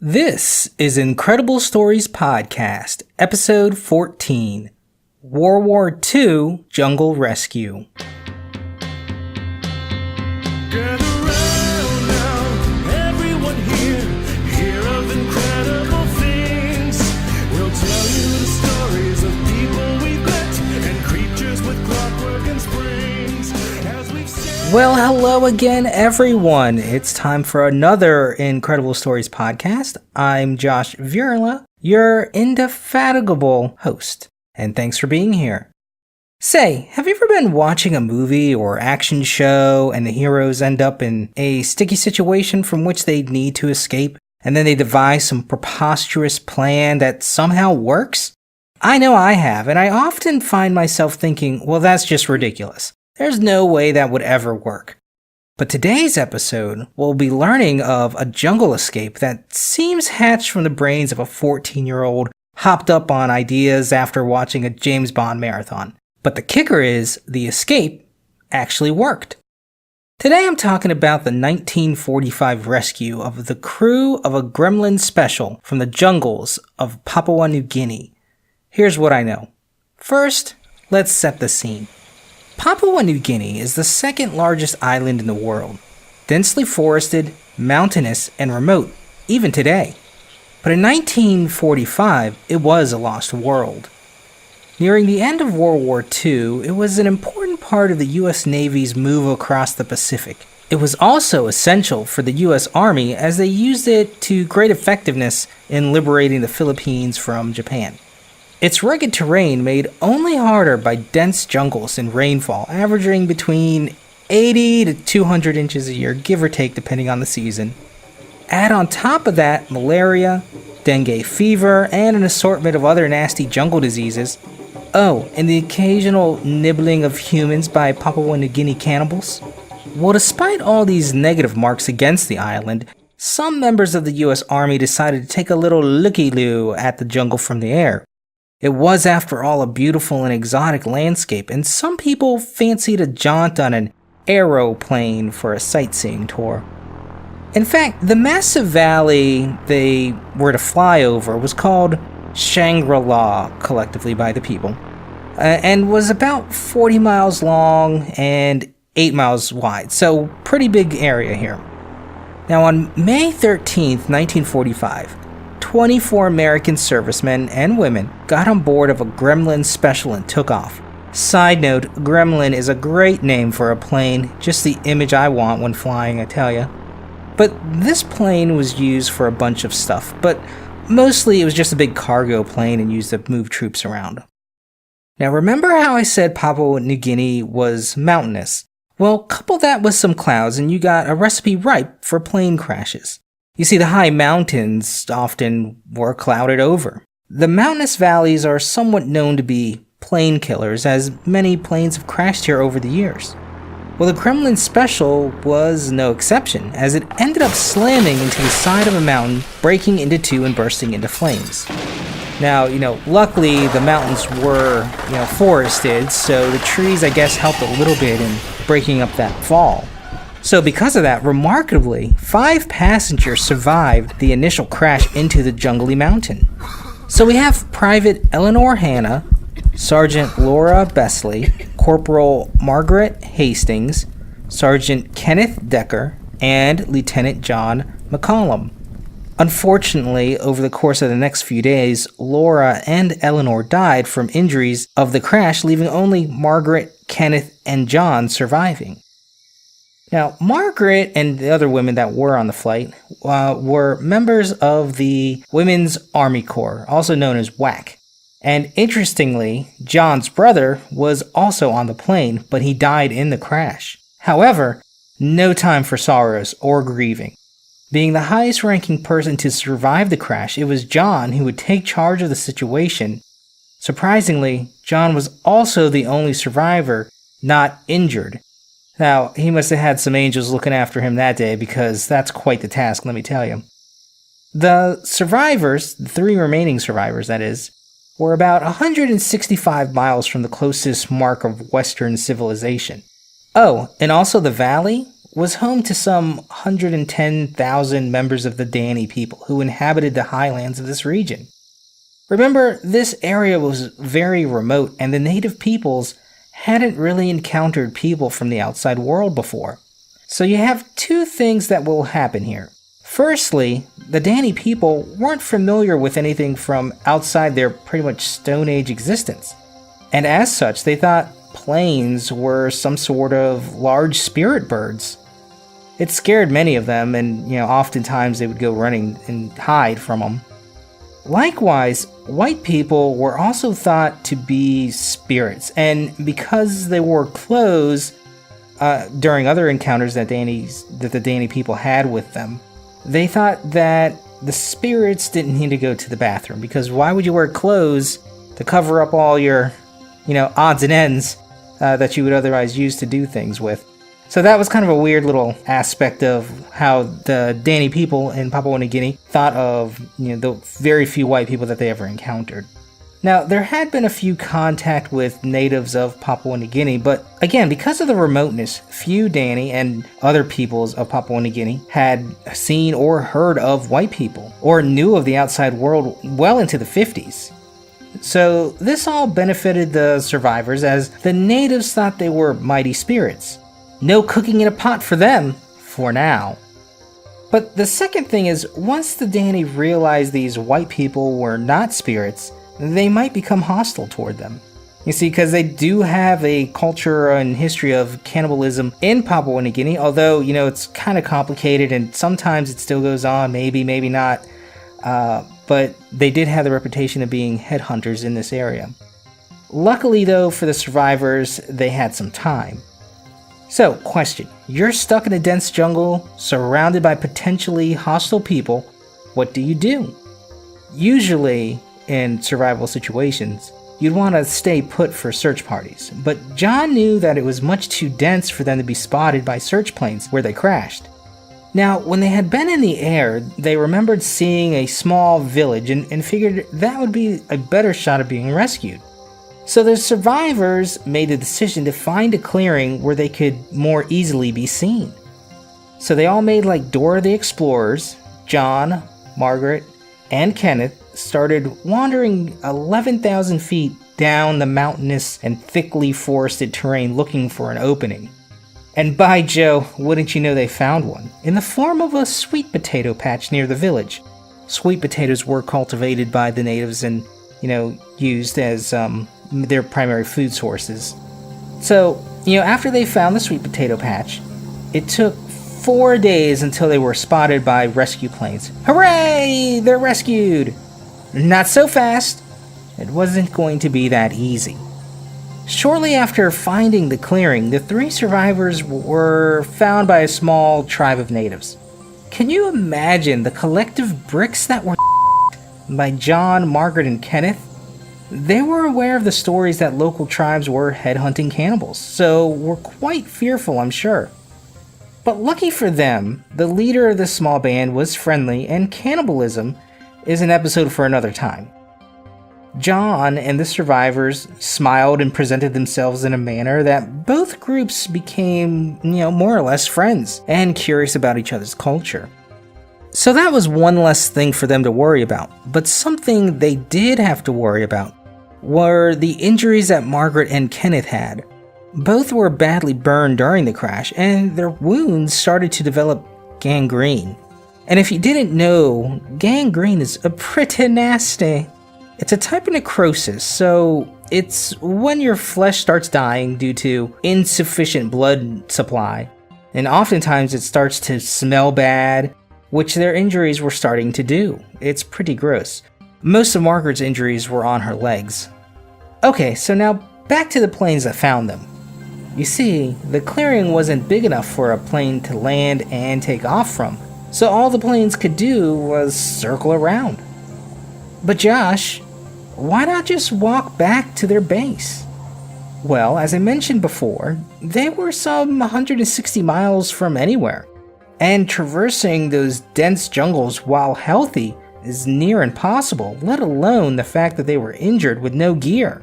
This is Incredible Stories Podcast, Episode 14, World War II Jungle Rescue. Gather round now, everyone hear of incredible things. We'll tell you the stories of people we've met and creatures with clockwork and springs. As we've said. Well, hello again, everyone. It's time for another Incredible Stories Podcast. I'm Josh Virla, your indefatigable host, and thanks for being here. Say, have you ever been watching a movie or action show and the heroes end up in a sticky situation from which they need to escape, and then they devise some preposterous plan that somehow works? I know I have, and I often find myself thinking, well, that's just ridiculous. There's no way that would ever work. But today's episode, we'll be learning of a jungle escape that seems hatched from the brains of a 14-year-old hopped up on ideas after watching a James Bond marathon. But the kicker is, the escape actually worked. Today I'm talking about the 1945 rescue of the crew of a gremlin special from the jungles of Papua New Guinea. Here's what I know. First, let's set the scene. Papua New Guinea is the second largest island in the world, densely forested, mountainous, and remote, even today. But in 1945, it was a lost world. Nearing the end of World War II, it was an important part of the U.S. Navy's move across the Pacific. It was also essential for the U.S. Army as they used it to great effectiveness in liberating the Philippines from Japan. Its rugged terrain made only harder by dense jungles and rainfall, averaging between 80 to 200 inches a year, give or take depending on the season. Add on top of that malaria, dengue fever, and an assortment of other nasty jungle diseases. Oh, and the occasional nibbling of humans by Papua New Guinea cannibals. Well, despite all these negative marks against the island, some members of the U.S. Army decided to take a little looky-loo at the jungle from the air. It was, after all, a beautiful and exotic landscape, and some people fancied a jaunt on an aeroplane for a sightseeing tour. In fact, the massive valley they were to fly over was called Shangri-La, collectively by the people, and was about 40 miles long and 8 miles wide, so pretty big area here. Now, on May 13th, 1945, 24 American servicemen and women got on board of a Gremlin special and took off. Side note, Gremlin is a great name for a plane, just the image I want when flying, I tell ya. But this plane was used for a bunch of stuff, but mostly it was just a big cargo plane and used to move troops around. Now remember how I said Papua New Guinea was mountainous? Well, couple that with some clouds and you got a recipe ripe for plane crashes. You see, the high mountains often were clouded over. The mountainous valleys are somewhat known to be plane killers, as many planes have crashed here over the years. Well, the Gremlin Special was no exception, as it ended up slamming into the side of a mountain, breaking into two and bursting into flames. Now, luckily the mountains were, forested, so the trees, I guess, helped a little bit in breaking up that fall. So because of that, remarkably, 5 passengers survived the initial crash into the jungly mountain. So we have Private Eleanor Hanna, Sergeant Laura Besley, Corporal Margaret Hastings, Sergeant Kenneth Decker, and Lieutenant John McCollum. Unfortunately, over the course of the next few days, Laura and Eleanor died from injuries of the crash, leaving only Margaret, Kenneth, and John surviving. Now, Margaret and the other women that were on the flight were members of the Women's Army Corps, also known as WWII. And interestingly, John's brother was also on the plane, but he died in the crash. However, no time for sorrows or grieving. Being the highest ranking person to survive the crash, it was John who would take charge of the situation. Surprisingly, John was also the only survivor not injured. Now, he must have had some angels looking after him that day, because that's quite the task, let me tell you. The survivors, the 3 remaining survivors that is, were about 165 miles from the closest mark of Western civilization. Oh, and also the valley was home to some 110,000 members of the Dani people who inhabited the highlands of this region. Remember, this area was very remote and the native peoples hadn't really encountered people from the outside world before. So you have two things that will happen here. Firstly, the Dani people weren't familiar with anything from outside their pretty much Stone Age existence. And as such, they thought planes were some sort of large spirit birds. It scared many of them, and oftentimes they would go running and hide from them. Likewise, white people were also thought to be spirits, and because they wore clothes during other encounters that the Dani people had with them, they thought that the spirits didn't need to go to the bathroom, because why would you wear clothes to cover up all your, odds and ends that you would otherwise use to do things with? So that was kind of a weird little aspect of how the Dani people in Papua New Guinea thought of, the very few white people that they ever encountered. Now, there had been a few contact with natives of Papua New Guinea, but again, because of the remoteness, few Dani and other peoples of Papua New Guinea had seen or heard of white people, or knew of the outside world well into the 50s. So this all benefited the survivors, as the natives thought they were mighty spirits. No cooking in a pot for them, for now. But the second thing is, once the Dani realized these white people were not spirits, they might become hostile toward them. You see, because they do have a culture and history of cannibalism in Papua New Guinea, although, it's kind of complicated and sometimes it still goes on, maybe not. But they did have the reputation of being headhunters in this area. Luckily, though, for the survivors, they had some time. So, question. You're stuck in a dense jungle, surrounded by potentially hostile people. What do you do? Usually, in survival situations, you'd want to stay put for search parties, but John knew that it was much too dense for them to be spotted by search planes where they crashed. Now, when they had been in the air, they remembered seeing a small village and figured that would be a better shot of being rescued. So the survivors made the decision to find a clearing where they could more easily be seen. So they all made like Dora the Explorers. John, Margaret, and Kenneth started wandering 11,000 feet down the mountainous and thickly forested terrain looking for an opening. And by Joe, wouldn't you know they found one, in the form of a sweet potato patch near the village. Sweet potatoes were cultivated by the natives and, used as their primary food sources. So, after they found the sweet potato patch, it took 4 days until they were spotted by rescue planes. Hooray! They're rescued! Not so fast. It wasn't going to be that easy. Shortly after finding the clearing, the 3 survivors were found by a small tribe of natives. Can you imagine the collective bricks that were by John, Margaret, and Kenneth? They were aware of the stories that local tribes were headhunting cannibals, so were quite fearful, I'm sure. But lucky for them, the leader of this small band was friendly, and cannibalism is an episode for another time. John and the survivors smiled and presented themselves in a manner that both groups became, more or less friends and curious about each other's culture. So that was one less thing for them to worry about, but something they did have to worry about were the injuries that Margaret and Kenneth had. Both were badly burned during the crash, and their wounds started to develop gangrene. And if you didn't know, gangrene is a pretty nasty. It's a type of necrosis, so it's when your flesh starts dying due to insufficient blood supply. And oftentimes it starts to smell bad, which their injuries were starting to do. It's pretty gross. Most of Margaret's injuries were on her legs. Okay, so now back to the planes that found them. You see, the clearing wasn't big enough for a plane to land and take off from, so all the planes could do was circle around. But Josh, why not just walk back to their base? Well, as I mentioned before, they were some 160 miles from anywhere, and traversing those dense jungles while healthy is near impossible, let alone the fact that they were injured with no gear.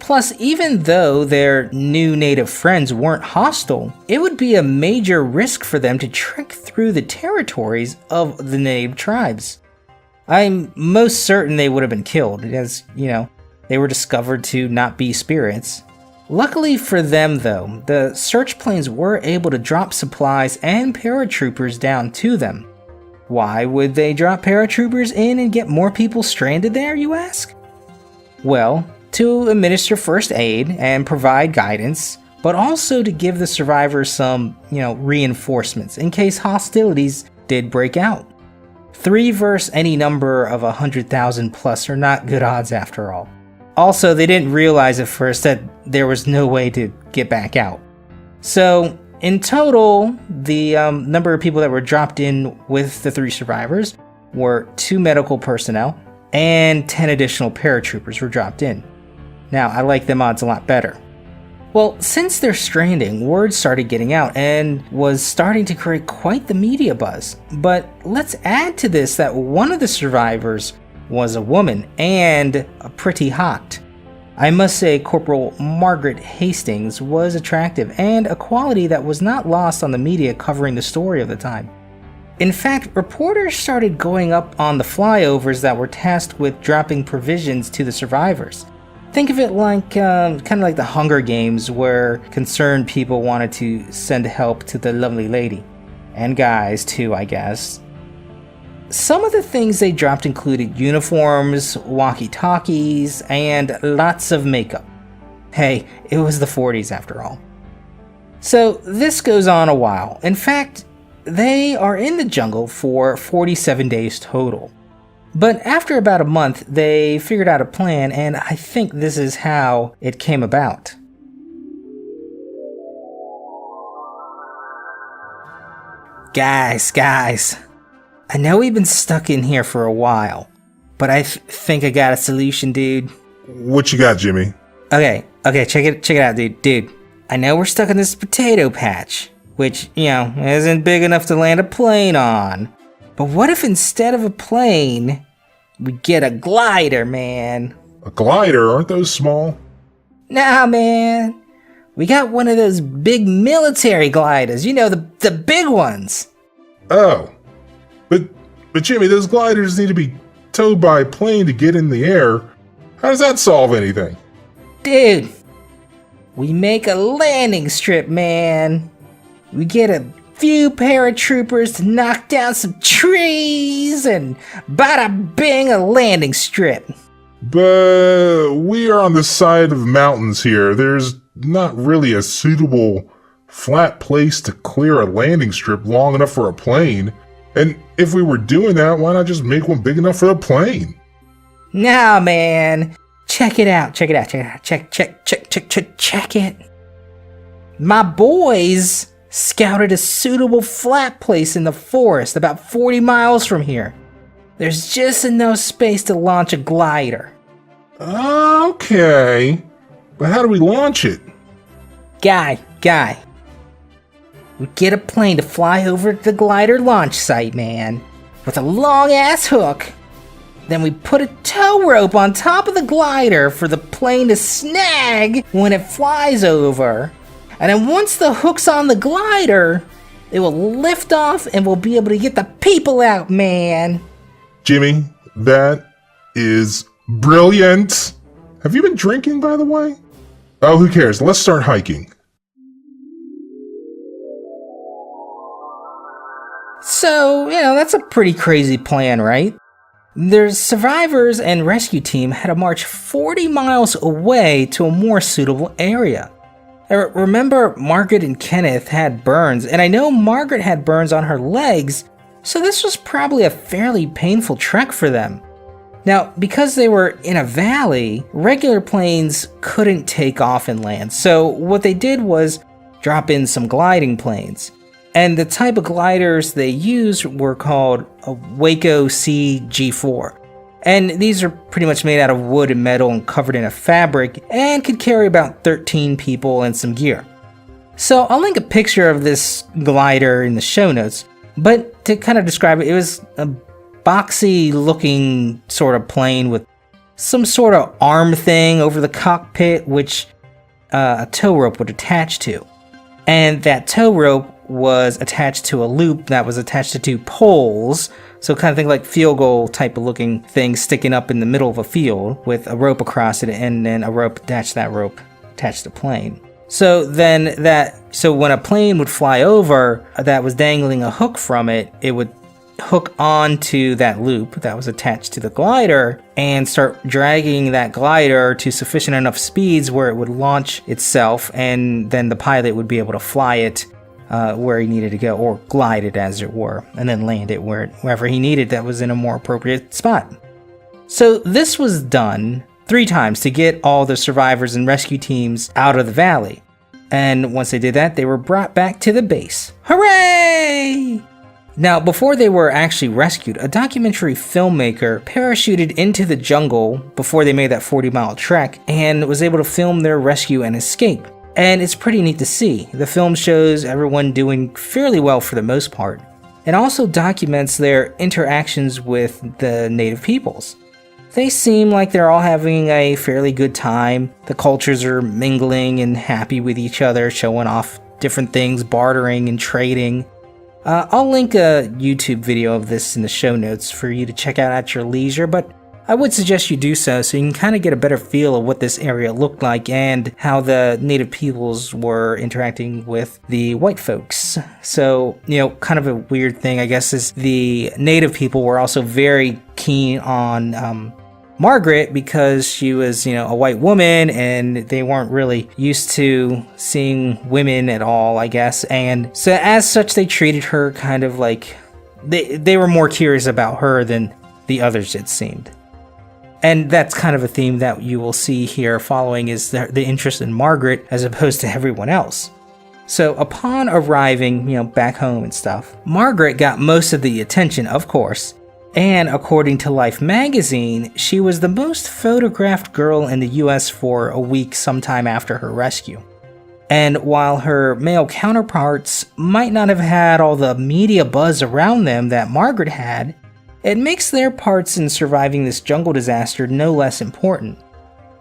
Plus, even though their new native friends weren't hostile, it would be a major risk for them to trek through the territories of the native tribes. I'm most certain they would have been killed, as, they were discovered to not be spirits. Luckily for them, though, the search planes were able to drop supplies and paratroopers down to them. Why would they drop paratroopers in and get more people stranded there, you ask? Well, to administer first aid and provide guidance, but also to give the survivors some, reinforcements in case hostilities did break out. 3 versus any number of 100,000 plus are not good odds after all. Also, they didn't realize at first that there was no way to get back out. So, in total, the number of people that were dropped in with the 3 survivors were 2 medical personnel and 10 additional paratroopers were dropped in. Now, I like them odds a lot better. Well, since their stranding, word started getting out and was starting to create quite the media buzz. But let's add to this that one of the survivors was a woman, and pretty hot. I must say Corporal Margaret Hastings was attractive, and a quality that was not lost on the media covering the story of the time. In fact, reporters started going up on the flyovers that were tasked with dropping provisions to the survivors. Think of it like, kind of like the Hunger Games, where concerned people wanted to send help to the lovely lady. And guys, too, I guess. Some of the things they dropped included uniforms, walkie-talkies, and lots of makeup. Hey, it was the 40s after all. So this goes on a while. In fact, they are in the jungle for 47 days total. But after about a month, they figured out a plan, and I think this is how it came about. Guys, I know we've been stuck in here for a while, but I think I got a solution, dude. What you got, Jimmy? Okay, check it out, dude. Dude, I know we're stuck in this potato patch, which, isn't big enough to land a plane on. But what if instead of a plane, we get a glider, man? A glider? Aren't those small? Nah, man. We got one of those big military gliders, the big ones. Oh. But Jimmy, those gliders need to be towed by a plane to get in the air. How does that solve anything? Dude, we make a landing strip, man. We get a few paratroopers to knock down some trees, and bada bing, a landing strip. But we are on the side of mountains here. There's not really a suitable flat place to clear a landing strip long enough for a plane. And if we were doing that, why not just make one big enough for the plane? Nah, man. Check it out. Check it. My boys scouted a suitable flat place in the forest about 40 miles from here. There's just enough space to launch a glider. Okay. But how do we launch it? Guy. We get a plane to fly over to the glider launch site, man, with a long-ass hook. Then we put a tow rope on top of the glider for the plane to snag when it flies over. And then once the hook's on the glider, it will lift off and we'll be able to get the people out, man. Jimmy, that is brilliant. Have you been drinking, by the way? Oh, who cares? Let's start hiking. So, that's a pretty crazy plan, right? Their survivors and rescue team had to march 40 miles away to a more suitable area. Remember, Margaret and Kenneth had burns, and I know Margaret had burns on her legs, so this was probably a fairly painful trek for them. Now, because they were in a valley, regular planes couldn't take off and land, so what they did was drop in some gliding planes. And the type of gliders they used were called a Waco CG4. And these are pretty much made out of wood and metal and covered in a fabric and could carry about 13 people and some gear. So I'll link a picture of this glider in the show notes, but to kind of describe it, it was a boxy looking sort of plane with some sort of arm thing over the cockpit, which a tow rope would attach to. And that tow rope was attached to a loop that was attached to 2 poles. So kind of think like field goal type of looking thing sticking up in the middle of a field with a rope across it and then a rope attached to that rope attached to the plane. So when a plane would fly over that was dangling a hook from it, it would hook onto that loop that was attached to the glider and start dragging that glider to sufficient enough speeds where it would launch itself, and then the pilot would be able to fly it where he needed to go, or glide it as it were, and then land it wherever he needed that was in a more appropriate spot. So this was done 3 times to get all the survivors and rescue teams out of the valley. And once they did that, they were brought back to the base. Hooray! Now, before they were actually rescued, a documentary filmmaker parachuted into the jungle before they made that 40-mile trek and was able to film their rescue and escape. And it's pretty neat to see. The film shows everyone doing fairly well for the most part, and also documents their interactions with the native peoples. They seem like they're all having a fairly good time. The cultures are mingling and happy with each other, showing off different things, bartering and trading. I'll link a YouTube video of this in the show notes for you to check out at your leisure, but I would suggest you do so you can kind of get a better feel of what this area looked like and how the native peoples were interacting with the white folks. So, kind of a weird thing, I guess, is the native people were also very keen on Margaret because she was, a white woman, and they weren't really used to seeing women at all, I guess. And so as such, they treated her kind of like they were more curious about her than the others, it seemed. And that's kind of a theme that you will see here following, is the interest in Margaret as opposed to everyone else. So upon arriving, back home and stuff, Margaret got most of the attention, of course. And according to Life magazine, she was the most photographed girl in the US for a week sometime after her rescue. And while her male counterparts might not have had all the media buzz around them that Margaret had, it makes their parts in surviving this jungle disaster no less important.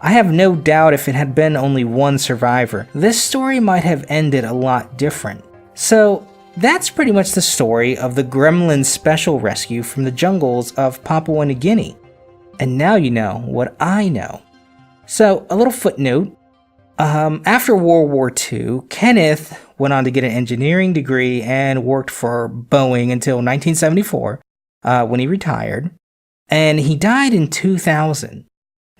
I have no doubt if it had been only one survivor, this story might have ended a lot different. So, that's pretty much the story of the Gremlin Special Rescue from the jungles of Papua New Guinea. And now you know what I know. So, a little footnote. After World War II, Kenneth went on to get an engineering degree and worked for Boeing until 1974, when he retired. And he died in 2000.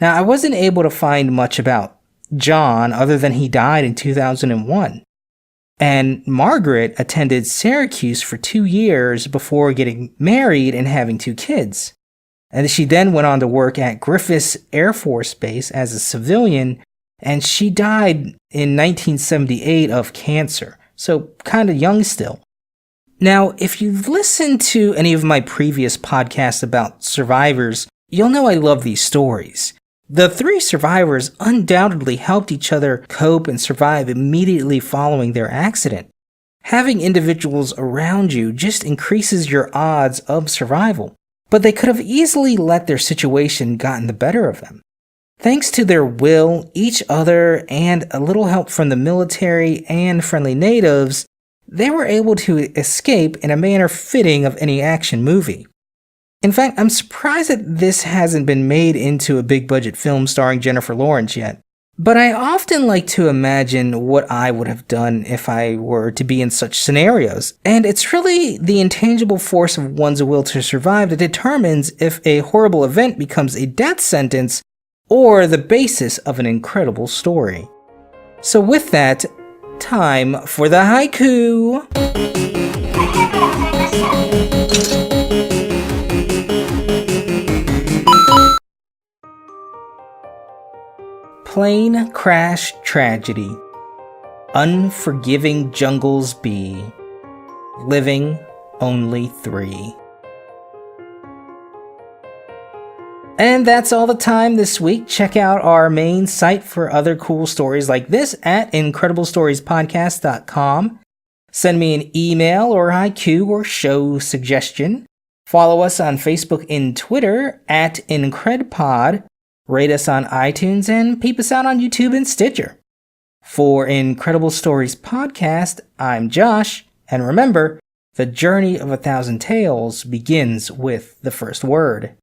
Now, I wasn't able to find much about John other than he died in 2001. And Margaret attended Syracuse for 2 years before getting married and having 2 kids. And she then went on to work at Griffiths Air Force Base as a civilian, and she died in 1978 of cancer, so kind of young still. Now, if you've listened to any of my previous podcasts about survivors, you'll know I love these stories. The 3 survivors undoubtedly helped each other cope and survive immediately following their accident. Having individuals around you just increases your odds of survival, but they could have easily let their situation gotten the better of them. Thanks to their will, each other, and a little help from the military and friendly natives, they were able to escape in a manner fitting of any action movie. In fact, I'm surprised that this hasn't been made into a big-budget film starring Jennifer Lawrence yet. But I often like to imagine what I would have done if I were to be in such scenarios. And it's really the intangible force of one's will to survive that determines if a horrible event becomes a death sentence or the basis of an incredible story. So with that, time for the haiku! Plane crash tragedy. Unforgiving jungles be. Living only 3. And that's all the time this week. Check out our main site for other cool stories like this at incrediblestoriespodcast.com. Send me an email or haiku or show suggestion. Follow us on Facebook and Twitter at IncredPod, rate us on iTunes, and peep us out on YouTube and Stitcher. For Incredible Stories Podcast, I'm Josh, and remember, the journey of 1,000 tales begins with the first word.